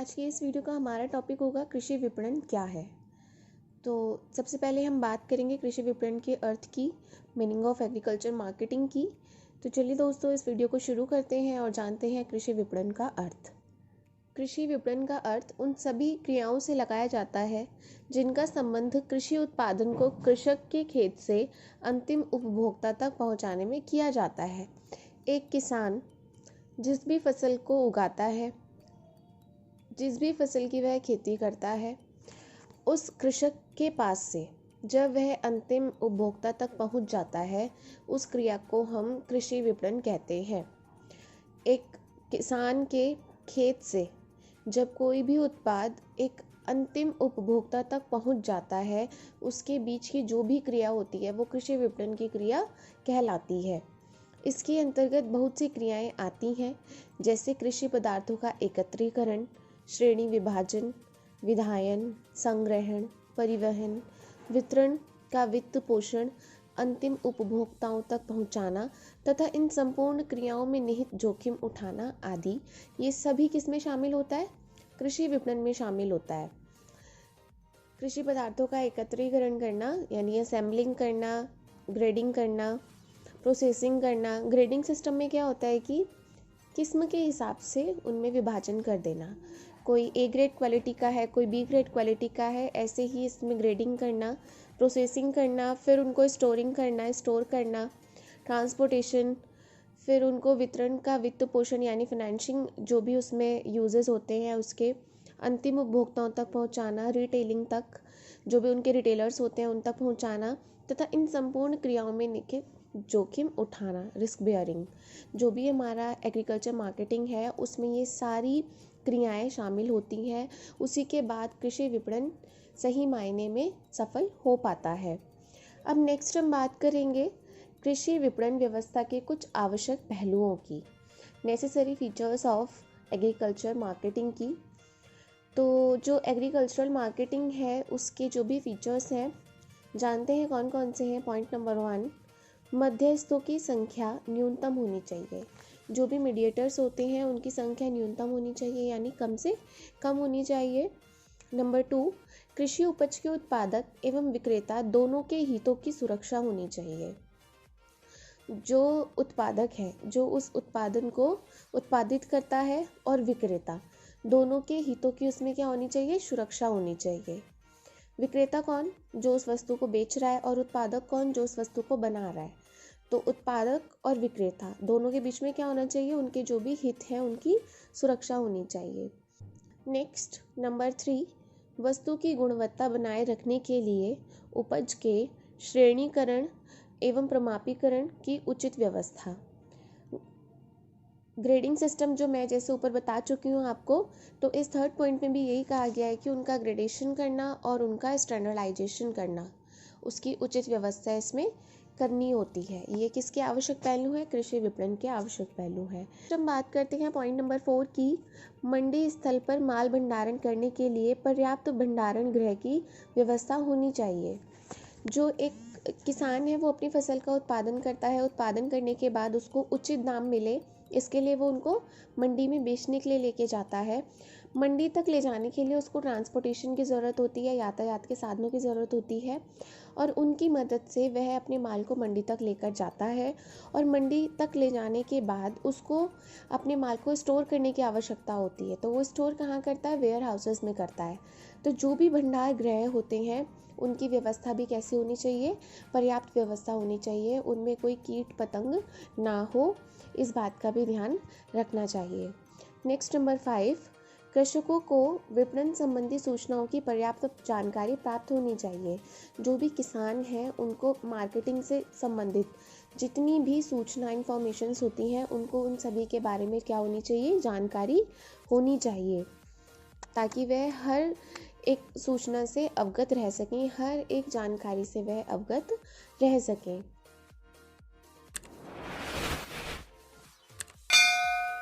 आज की इस वीडियो का हमारा टॉपिक होगा कृषि विपणन क्या है। तो सबसे पहले हम बात करेंगे कृषि विपणन के अर्थ की, मीनिंग ऑफ एग्रीकल्चर मार्केटिंग की। तो चलिए दोस्तों, इस वीडियो को शुरू करते हैं और जानते हैं कृषि विपणन का अर्थ। कृषि विपणन का अर्थ उन सभी क्रियाओं से लगाया जाता है जिनका संबंध कृषि उत्पादन को कृषक के खेत से अंतिम उपभोक्ता तक पहुंचाने में किया जाता है। एक किसान जिस भी फसल को उगाता है, जिस भी फसल की वह खेती करता है, उस कृषक के पास से जब वह अंतिम उपभोक्ता तक पहुंच जाता है, उस क्रिया को हम कृषि विपणन कहते हैं। एक किसान के खेत से जब कोई भी उत्पाद एक अंतिम उपभोक्ता तक पहुंच जाता है, उसके बीच की जो भी क्रिया होती है वो कृषि विपणन की क्रिया कहलाती है। इसके अंतर्गत बहुत सी क्रियाएं आती हैं, जैसे कृषि पदार्थों का एकत्रीकरण, श्रेणी विभाजन, विधायन, संग्रहण, परिवहन, वितरण का वित्त पोषण, अंतिम उपभोक्ताओं तक पहुंचाना तथा इन संपूर्ण क्रियाओं में निहित जोखिम उठाना आदि। ये सभी किसमें शामिल होता है? कृषि विपणन में शामिल होता है। कृषि पदार्थों का एकत्रीकरण करना यानी असेंबलिंग करना, ग्रेडिंग करना, प्रोसेसिंग करना। ग्रेडिंग सिस्टम में क्या होता है कि किस्म के हिसाब से उनमें विभाजन कर देना। कोई ए ग्रेड क्वालिटी का है, कोई बी ग्रेड क्वालिटी का है, ऐसे ही इसमें ग्रेडिंग करना, प्रोसेसिंग करना, फिर उनको स्टोरिंग करना, स्टोर करना, ट्रांसपोर्टेशन, फिर उनको वितरण का वित्त पोषण यानी फाइनेंशिंग जो भी उसमें यूजेस होते हैं उसके, अंतिम उपभोक्ताओं तक पहुंचाना, रिटेलिंग तक जो भी उनके रिटेलर्स होते हैं उन तक पहुंचाना तथा इन संपूर्ण क्रियाओं में निहित जोखिम उठाना, रिस्क बेयरिंग। जो भी हमारा एग्रीकल्चर मार्केटिंग है उसमें ये सारी क्रियाएं शामिल होती हैं। उसी के बाद कृषि विपणन सही मायने में सफल हो पाता है। अब नेक्स्ट हम बात करेंगे कृषि विपणन व्यवस्था के कुछ आवश्यक पहलुओं की, necessary features of agriculture marketing की। तो जो एग्रीकल्चरल मार्केटिंग है उसके जो भी फीचर्स हैं जानते हैं कौन कौन से हैं। पॉइंट नंबर 1, मध्यस्थों की संख्या न्यूनतम होनी चाहिए। जो भी मीडिएटर्स होते हैं उनकी संख्या न्यूनतम होनी चाहिए यानी कम से कम होनी चाहिए। नंबर 2, कृषि उपज के उत्पादक एवं विक्रेता दोनों के हितों की सुरक्षा होनी चाहिए। जो उत्पादक है, जो उस उत्पादन को उत्पादित करता है, और विक्रेता, दोनों के हितों की उसमें क्या होनी चाहिए? सुरक्षा होनी चाहिए। विक्रेता कौन? जो उस वस्तु को बेच रहा है, और उत्पादक कौन? जो उस वस्तु को बना रहा है। तो उत्पादक और विक्रेता दोनों के बीच में क्या होना चाहिए? उनके जो भी हित हैं उनकी सुरक्षा होनी चाहिए। नेक्स्ट नंबर 3, वस्तु की गुणवत्ता बनाए रखने के लिए उपज के श्रेणीकरण एवं प्रमापीकरण की उचित व्यवस्था। ग्रेडिंग सिस्टम जो मैं जैसे ऊपर बता चुकी हूँ आपको, तो इस थर्ड पॉइंट में भी यही कहा गया है कि उनका ग्रेडेशन करना और उनका स्टैंडर्डाइजेशन करना, उसकी उचित व्यवस्था इसमें करनी होती है। ये किसके आवश्यक पहलू है? कृषि विपणन के आवश्यक पहलू है। हम बात करते हैं पॉइंट नंबर 4 की, मंडी स्थल पर माल भंडारण करने के लिए पर्याप्त भंडारण गृह की व्यवस्था होनी चाहिए। जो एक किसान है वो अपनी फसल का उत्पादन करता है, उत्पादन करने के बाद उसको उचित दाम मिले, इसके लिए वो उनको मंडी में बेचने के लिए लेके जाता है। मंडी तक ले जाने के लिए उसको ट्रांसपोर्टेशन की ज़रूरत होती है, यातायात के साधनों की ज़रूरत होती है, और उनकी मदद से वह अपने माल को मंडी तक लेकर जाता है। और मंडी तक ले जाने के बाद उसको अपने माल को स्टोर करने की आवश्यकता होती है। तो वो स्टोर कहाँ करता है? वेयर हाउसेस में करता है। तो जो भी भंडार गृह होते हैं उनकी व्यवस्था भी कैसी होनी चाहिए? पर्याप्त व्यवस्था होनी चाहिए, उनमें कोई कीट पतंग ना हो, इस बात का भी ध्यान रखना चाहिए। नेक्स्ट नंबर 5, कृषकों को विपणन संबंधी सूचनाओं की पर्याप्त जानकारी प्राप्त होनी चाहिए। जो भी किसान हैं उनको मार्केटिंग से संबंधित जितनी भी सूचना इन्फॉर्मेशंस होती हैं उनको उन सभी के बारे में क्या होनी चाहिए? जानकारी होनी चाहिए, ताकि वह हर एक सूचना से अवगत रह सकें, हर एक जानकारी से वह अवगत रह सकें।